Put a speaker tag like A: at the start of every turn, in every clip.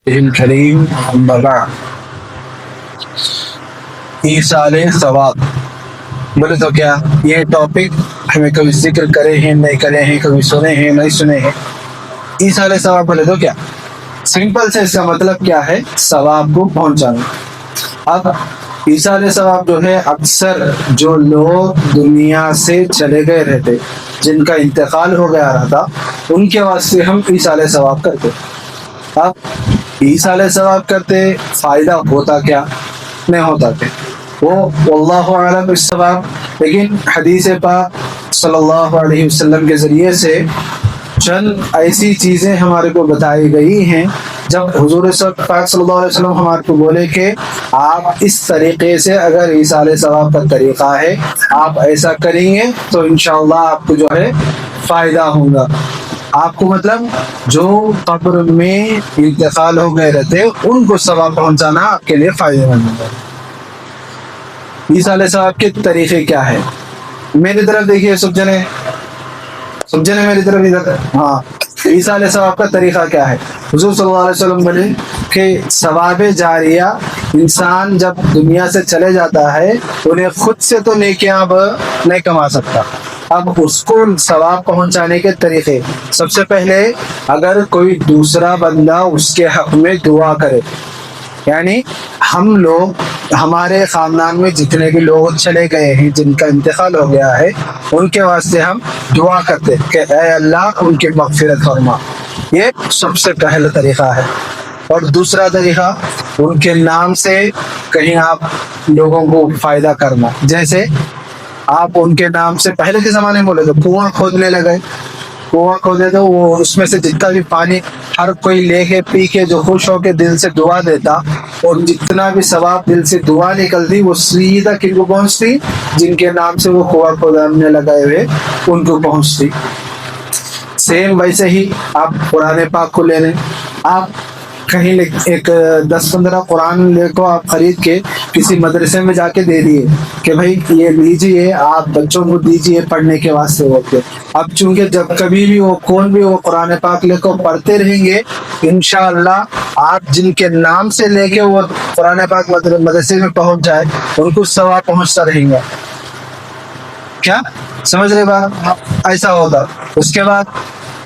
A: الكريم أما بعد ایصال ثواب بولے تو کیا یہ ٹاپک ہمیں کبھی ذکر کرے ہیں نہیں کرے ہیں، کبھی سنے ہیں نہیں سنے ہیں. ایصال ثواب بولے تو کیا سمپل سے اس کا مطلب کیا ہے؟ ثواب کو پہنچانا. اب ایصال ثواب جو ہے اکثر جو لوگ دنیا سے چلے گئے رہتے، جن کا انتقال ہو گیا رہتا، ان کے واسطے ہم ایصال ثواب کرتے. اب ایصال ثواب کرتے فائدہ ہوتا کیا؟ نہیں ہوتا کہ وہ واللہ اعلم بالصواب. لیکن حدیث پاک صلی اللہ علیہ وسلم کے ذریعے سے چند ایسی چیزیں ہمارے کو بتائی گئی ہیں، جب حضور پاک صلی اللہ علیہ وسلم ہمارے کو بولے کہ آپ اس طریقے سے اگر ایصال ثواب کا طریقہ ہے، آپ ایسا کریں گے تو انشاءاللہ آپ کو جو ہے فائدہ ہوگا. آپ کو مطلب جو قبر میں انتقال ہو گئے رہتے ان کو ثواب پہنچانا آپ کے لیے فائدہ مند ہوگا. ایصال ثواب کے طریقے کیا ہے؟ میری طرف دیکھیے سب جنے میری طرف ادھر. ہاں، ایصال ثواب کا طریقہ کیا ہے؟ حضور صلی اللہ علیہ وسلم بولے کہ ثواب جاریہ انسان جب دنیا سے چلے جاتا ہے انہیں خود سے تو نیکیاں نہیں کما سکتا. اب اس کو ثواب پہنچانے کے طریقے، سب سے پہلے اگر کوئی دوسرا بندہ اس کے حق میں دعا کرے، یعنی ہم لوگ ہمارے خاندان میں جتنے بھی لوگ چلے گئے ہیں جن کا انتقال ہو گیا ہے، ان کے واسطے ہم دعا کرتے کہ اے اللہ ان کی مغفرت فرما. یہ سب سے پہلا طریقہ ہے. اور دوسرا طریقہ ان کے نام سے کہیں آپ لوگوں کو فائدہ کرنا. جیسے آپ ان کے نام سے پہلے کے زمانے میں بولے تو کنواں کھودنے لگے، کنواں کھودے تو وہ اس میں سے جتنا بھی پانی ہر کوئی لے کے پی کے جو خوش ہو کے دل سے دعا دیتا، اور جتنا بھی ثواب دل سے دعا نکلتی وہ سیدھا کن کو پہنچتی؟ جن کے نام سے وہ کنواں کھودنے لگائے ہوئے ان کو پہنچتی. سیم ویسے ہی آپ قرآن پاک کو لے لیں. آپ کہیں ایک 10-15 قرآن لے کو آپ خرید کے کسی مدرسے میں جا کے دے دیے کہ بھائی یہ لیجیے، آپ بچوں کو دیجیے پڑھنے کے واسطے ہوتے. اب چونکہ جب کبھی بھی وہ کون بھی وہ قرآن پاک لے کو پڑھتے رہیں گے، انشاءاللہ آپ جن کے نام سے لے کے وہ قرآن پاک مدرسے میں پہنچ جائے ان کو ثواب پہنچتا رہیں گا. کیا سمجھ رہے بات؟ ایسا ہوگا. اس کے بعد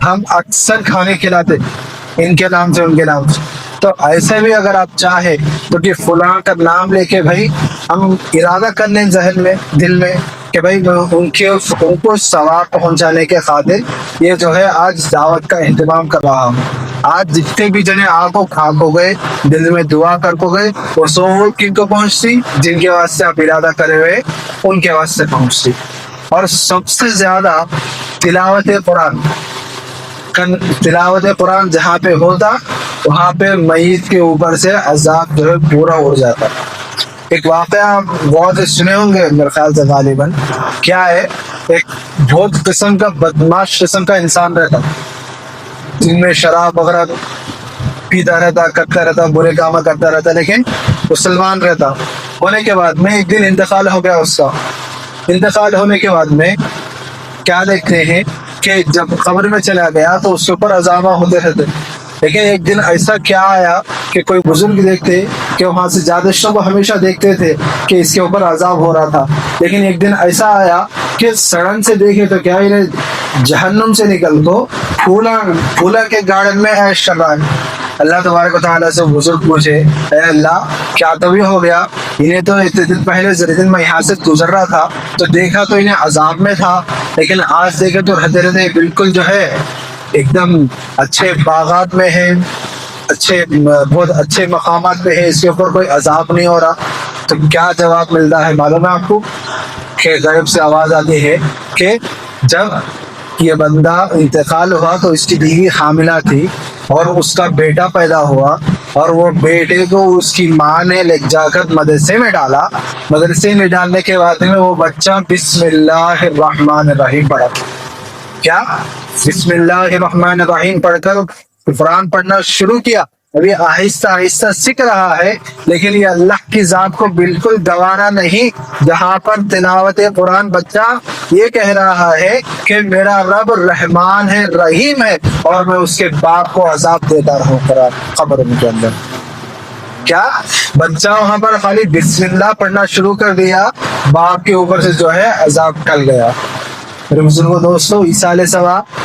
A: ہم اکثر کھانے کھلاتے ان کے نام سے ان کے نام سے، تو ایسے بھی اگر آپ چاہیں تو کہ فلاں کا نام لے کے بھائی ہم ارادہ کر لیں ذہن میں دل میں کہ بھائی ان کو ثواب پہنچانے کے خاطر یہ جو ہے آج دعوت کا اہتمام کر رہا ہوں. آج جتنے بھی جنے آنکھوں کھاک ہو گئے، دل میں دعا کر کو گئے، وہ سو کن کو پہنچتی؟ جن کے واسطے آپ ارادہ کرے ہوئے ان کے واسطے پہنچتی. اور سب سے زیادہ تلاوت قرآن جہاں پہ ہوتا وہاں پہ میت کے اوپر سے عذاب جو ہے پورا اڑ جاتا. ایک واقعہ بہت سنے ہوں گے میرے خیال سے غالباً. کیا ہے؟ ایک بہت قسم کا بدماش قسم کا انسان رہتا، جن میں شراب وغیرہ پیتا رہتا، کرتا رہتا، برے کام کرتا رہتا، لیکن مسلمان رہتا. ہونے کے بعد میں ایک دن انتقال ہو گیا اس کا. انتقال ہونے کے بعد میں کیا دیکھتے ہیں کہ جب قبر میں چلا گیا تو اس کے اوپر عذاب ہوتے رہتے. لیکن ایک دن ایسا کیا آیا کہ کوئی بزرگ دیکھتے کہ وہاں سے زیادہ کو ہمیشہ دیکھتے تھے کہ اس کے اوپر عذاب ہو رہا تھا. لیکن ایک دن ایسا آیا کہ سڑن سے دیکھے تو کیا جہنم سے نکل کو پھولا کے گارڈن میں عیش کر رہا ہے. اللہ تبارک و تعالیٰ سے بزرگ پوچھے اے اللہ کیا تو بھی ہو گیا؟ انہیں تو اتنے دن پہلے دن میں یہاں سے گزر رہا تھا تو دیکھا تو انہیں عذاب میں تھا، لیکن آج دیکھے تو رہتے رہتے بالکل جو ہے ایک دم اچھے باغات میں ہے، بہت اچھے مقامات پہ ہے، اس کے اوپر کوئی عذاب نہیں ہو رہا. تو کیا جواب ملتا ہے معلوم ہے آپ کو؟ کہ غیب سے آواز آتی ہے کہ جب یہ بندہ انتقال ہوا تو اس کی بیوی حاملہ تھی اور اس کا بیٹا پیدا ہوا، اور وہ بیٹے کو اس کی ماں نے لے جا کر مدرسے میں ڈالا. مدرسے میں ڈالنے کے بعد میں وہ بچہ بسم اللہ الرحمن الرحیم پڑھا. کیا بسم اللہ الرحمن الرحیم پڑھ کر قرآن پڑھنا شروع کیا ابھی آہستہ آہستہ سیکھ رہا ہے، لیکن یہ اللہ کی ذات کو بالکل گوارا نہیں، جہاں پر تلاوت قرآن بچہ یہ کہہ رہا ہے کہ میرا رب رحمان ہے، رحیم ہے، اور میں اس کے باپ کو عذاب دیتا رہوں قبر کے اندر۔ کیا بچہ وہاں پر خالی بسم اللہ پڑھنا شروع کر دیا، باپ کے اوپر سے جو ہے عذاب ٹل گیا۔ میرے بزرگوں دوستو، ایصال ثواب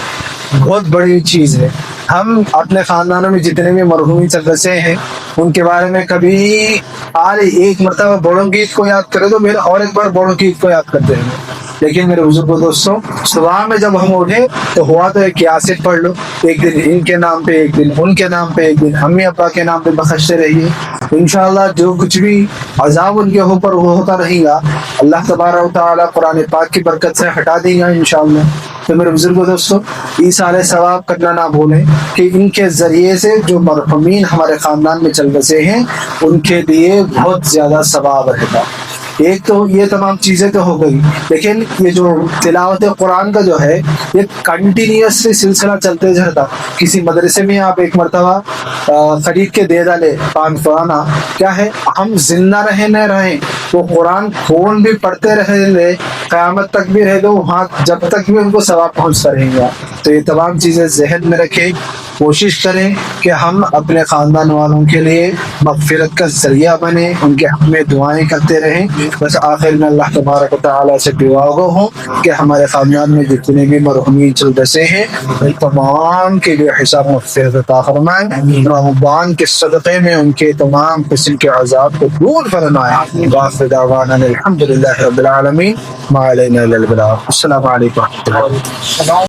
A: بہت بڑی چیز ہے۔ ہم اپنے خاندانوں میں جتنے بھی مرحومی چلبسے ہیں ان کے بارے میں کبھی ایک مرتبہ بوڑوں گیت کو یاد کرے تو میرا اور ایک بار بوڑوں گیت کو یاد کرتے ہیں، لیکن میرے بزرگوں دوستوں، صبح میں جب ہم اٹھے تو ہوا تو ایک یاسین پڑھ لو، ایک دن ان کے نام پہ، ایک دن ان کے نام پہ، ایک دن امی ابا کے نام پہ بخشتے رہیے۔ انشاءاللہ جو کچھ بھی عذاب ان کے اوپر وہ ہوتا رہے گا، اللہ تبارک و تعالیٰ قرآن پاک کی برکت سے ہٹا دے گا انشاءاللہ۔ تو میرے بزرگوں دوستوں، ایصال ثواب کرنا نہ بھولیں کہ ان کے ذریعے سے جو مرحومین ہمارے خاندان میں چل بسے ہیں ان کے لیے بہت زیادہ ثواب رہتا۔ ایک تو یہ تمام چیزیں تو ہو گئی، لیکن یہ جو تلاوت قرآن کا جو ہے یہ کنٹینیوسلی سلسلہ چلتے جاتا۔ کسی مدرسے میں آپ ایک مرتبہ خرید کے دے ڈالے پان پرانا، کیا ہے، ہم زندہ رہیں نہ رہیں وہ قرآن کھول بھی پڑھتے رہے، قیامت تک بھی رہے گا وہاں، جب تک بھی ان کو ثواب پہنچتا رہے گا۔ تو یہ تمام چیزیں ذہن میں رکھیں، کوشش کریں کہ ہم اپنے خاندان والوں کے لیے مغفرت کا ذریعہ بنیں، ان کے حق میں دعائیں کرتے رہیں۔ بس آخر میں اللہ تبارک و تعالیٰ سے دعا گو ہوں کہ ہمارے خاندان میں جتنے بھی مرحومین چل بسے ہیں ان تمام کے لیے حساب مغفرت عطا فرمائیں، رمضان کے صدقے میں ان کے تمام قسم کے عذاب کو دور فرمائیں۔ وآخر دعوانا الحمد للہ رب العالمین، ما علینا الا البلاغ۔ السلام علیکم ورحمۃ اللہ۔